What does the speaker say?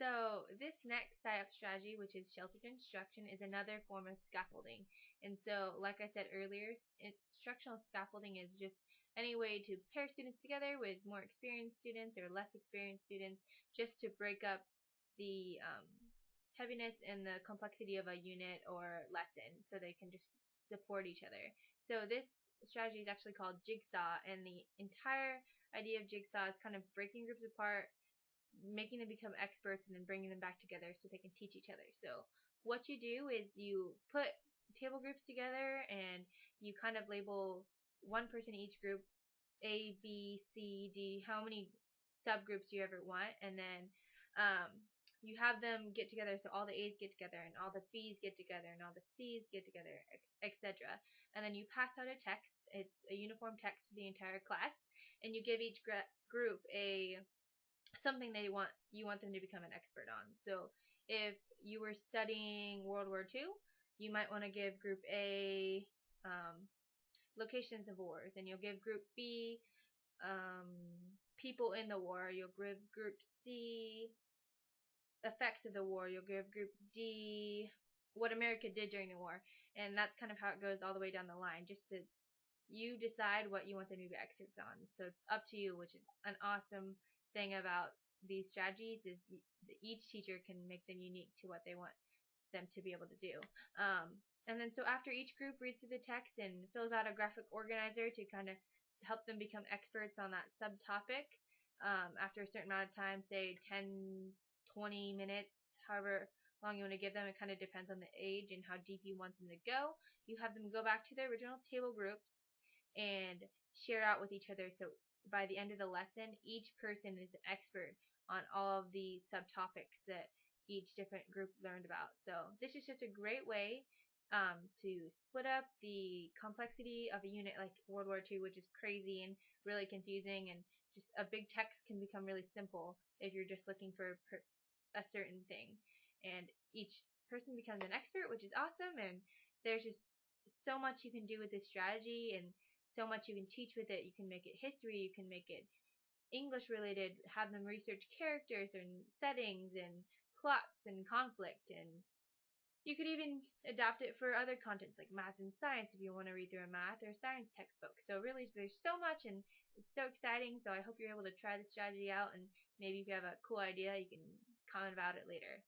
So this next SIOP strategy, which is sheltered instruction, is another form of scaffolding. And so, like I said earlier, instructional scaffolding is just any way to pair students together with more experienced students or less experienced students, just to break up the heaviness and the complexity of a unit or lesson, so they can just support each other. So this strategy is actually called Jigsaw, and the entire idea of Jigsaw is kind of breaking groups apart, making them become experts, and then bringing them back together so they can teach each other. So what you do is you put table groups together and you kind of label one person in each group, A, B, C, D, how many subgroups you ever want, and then you have them get together, so all the A's get together and all the B's get together and all the C's get together, etc. And then you pass out a text. It's a uniform text to the entire class, and you give each group a something you want them to become an expert on. So if you were studying World War II, you might want to give group A locations of wars, and you'll give group B people in the war. You'll give group C effects of the war. You'll give group D what America did during the war, and that's kind of how it goes all the way down the line. Just to you decide what you want them to be experts on. So it's up to you, which is an awesome thing about these strategies, is each teacher can make them unique to what they want them to be able to do. And then so after each group reads through the text and fills out a graphic organizer to kind of help them become experts on that subtopic, after a certain amount of time, say 10, 20 minutes, however long you want to give them, it kind of depends on the age and how deep you want them to go. You have them go back to their original table groups and share out with each other. So by the end of the lesson, each person is an expert on all of the subtopics that each different group learned about. So this is just a great way to split up the complexity of a unit like World War II, which is crazy and really confusing, and just a big text can become really simple if you're just looking for a certain thing. And each person becomes an expert, which is awesome, and there's just so much you can do with this strategy, and so much you can teach with it. You can make it history, you can make it English related, have them research characters and settings and plots and conflict, and you could even adapt it for other contents like math and science if you want to read through a math or science textbook. So really, there's so much, and it's so exciting. So I hope you're able to try the strategy out, and maybe if you have a cool idea, you can comment about it later.